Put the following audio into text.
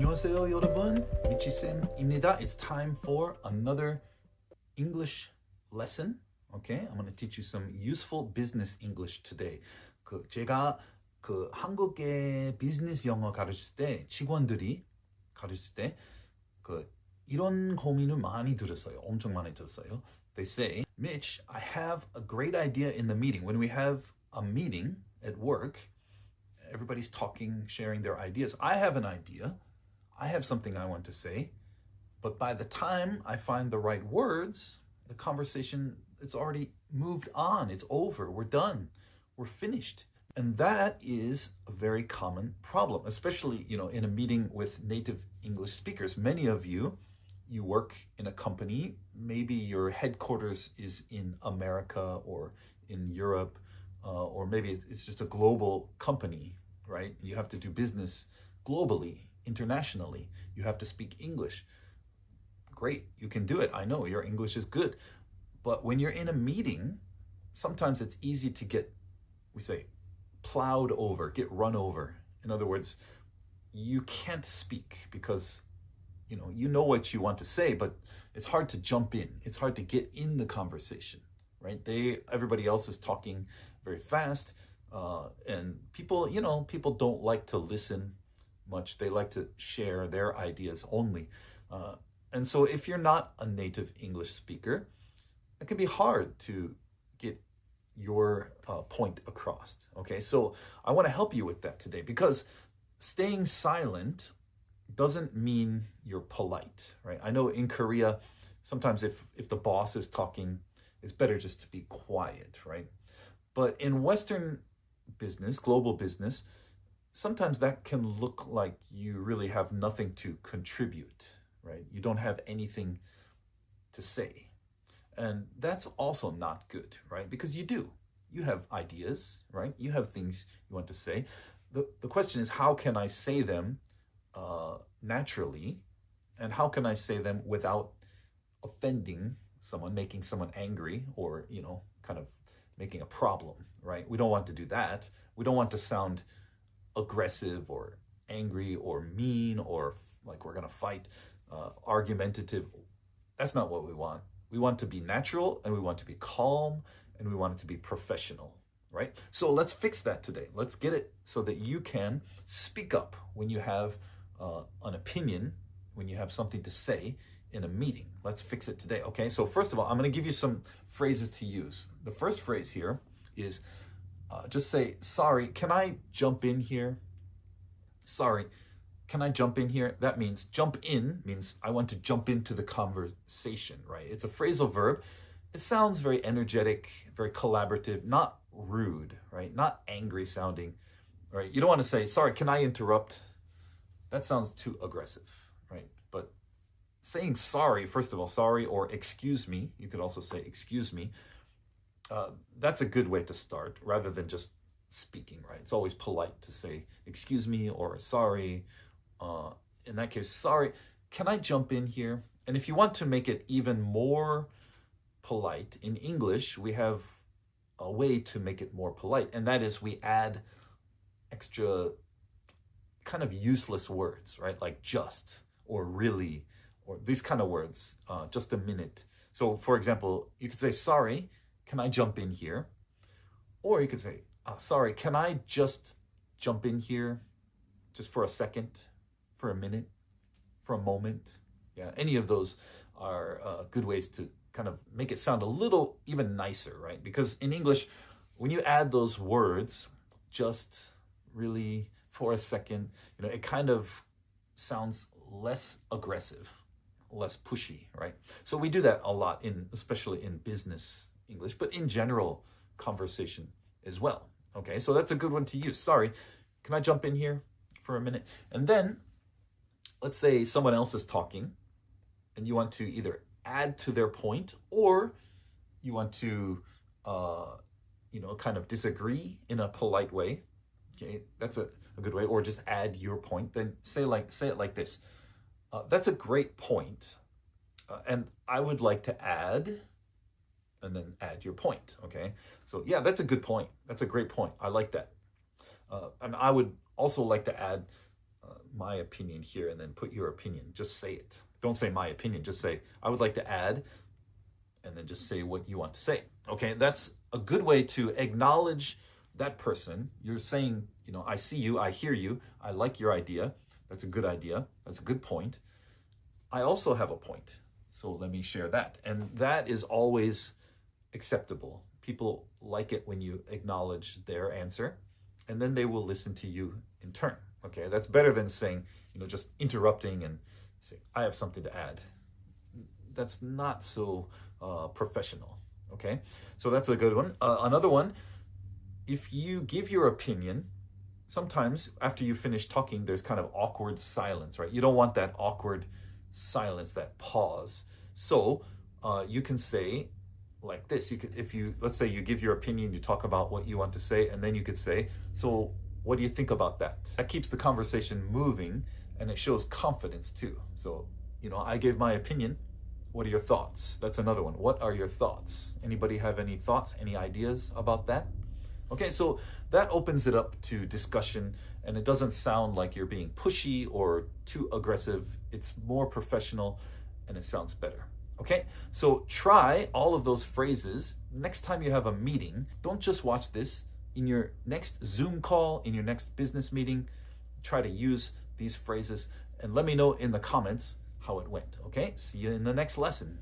안녕하세요, 여러분. 미친영어입니다. It's time for another English lesson. Okay, I'm going to teach you some useful business English today. 제가 한국의 비즈니스 영어 가르칠 때 직원들이 가르칠 때 이런 고민을 많이 들었어요. 엄청 많이 들었어요. They say, Mitch, I have a great idea in the meeting. When we have a meeting at work, everybody's talking, sharing their ideas. I have an idea. I have something I want to say. But by the time I find the right words, the conversation, it's already moved on. It's over. We're done. We're finished. And that is a very common problem, especially, in a meeting with native English speakers. Many of you work in a company. Maybe your headquarters is in America or in Europe, or maybe it's just a global company, right? You have to do business globally, internationally. You have to speak English. Great, you can do it. I know your English is good. But when you're in a meeting, sometimes it's easy to get, we say, plowed over, get run over. In other words, you can't speak because you know what you want to say, but it's hard to jump in. It's hard to get in the conversation, right? Everybody else is talking very fast, and people don't like to listen much. They like to share their ideas only. And so if you're not a native English speaker, it can be hard to get your point across, okay? So I want to help you with that today, because staying silent doesn't mean you're polite, right? I know in Korea, sometimes if the boss is talking, it's better just to be quiet, right? But in Western business, global business, sometimes that can look like you really have nothing to contribute, right? You don't have anything to say. And that's also not good, right? Because you do. You have ideas, right? You have things you want to say. The question is, how can I say them naturally, and how can I say them without offending someone, making someone angry, or kind of making a problem, right? We don't want to do that. We don't want to sound aggressive or angry or mean or like we're gonna fight, argumentative. That's not what we want. We want to be natural, and we want to be calm, and we want it to be professional, right? So let's fix that today. Let's get it so that you can speak up when you have an opinion, when you have something to say in a meeting. Let's fix it today, okay? So first of all, I'm going to give you some phrases to use. The first phrase here is just say, sorry, can I jump in here? Sorry, can I jump in here? That means jump in means I want to jump into the conversation, right? It's a phrasal verb. It sounds very energetic, very collaborative, not rude, right? Not angry sounding, right? You don't want to say, sorry, can I interrupt? That sounds too aggressive, right? But saying sorry, first of all, sorry, or excuse me, you could also say excuse me, that's a good way to start rather than just speaking, right? It's always polite to say excuse me or sorry. In that case, sorry, can I jump in here? And if you want to make it even more polite, in English, we have a way to make it more polite, and that is we add extra kind of useless words, right? Like just, or really, or these kind of words, just a minute. So for example, you could say, sorry, can I jump in here? Or you could say, sorry, can I just jump in here just for a second, for a minute, for a moment? Yeah, any of those are good ways to kind of make it sound a little even nicer, right? Because in English, when you add those words, just, really, for a second, it kind of sounds less aggressive, less pushy, right? So we do that a lot, especially in business English, but in general conversation as well. Okay, so that's a good one to use. Sorry, can I jump in here for a minute? And then, let's say someone else is talking, and you want to either add to their point, or you want to, kind of disagree in a polite way. Okay, that's a good way, or just add your point. Then say it like this. That's a great point, and I would like to add, and then add your point. Okay, so yeah, that's a good point. That's a great point. I like that, and I would also like to add my opinion here and then put your opinion. Just say it. Don't say my opinion. Just say, I would like to add, and then just say what you want to say. Okay, that's a good way to acknowledge that person. You're saying, I see you, I hear you, I like your idea. That's a good idea. That's a good point. I also have a point. So let me share that. And that is always acceptable. People like it when you acknowledge their answer, and then they will listen to you in turn. Okay, that's better than saying, just interrupting and saying, I have something to add. That's not so professional. Okay, so that's a good one. Another one, if you give your opinion, sometimes after you finish talking, there's kind of awkward silence, right? You don't want that awkward silence, that pause. So you can say like this. Let's say you give your opinion, you talk about what you want to say, and then you could say, so what do you think about that? That keeps the conversation moving, and it shows confidence too. So, I gave my opinion. What are your thoughts? That's another one. What are your thoughts? Anybody have any thoughts, any ideas about that? Okay, so that opens it up to discussion, and it doesn't sound like you're being pushy or too aggressive. It's more professional, and it sounds better. Okay, so try all of those phrases next time you have a meeting. Don't just watch this. In your next Zoom call, in your next business meeting, try to use these phrases and let me know in the comments how it went. Okay, see you in the next lesson.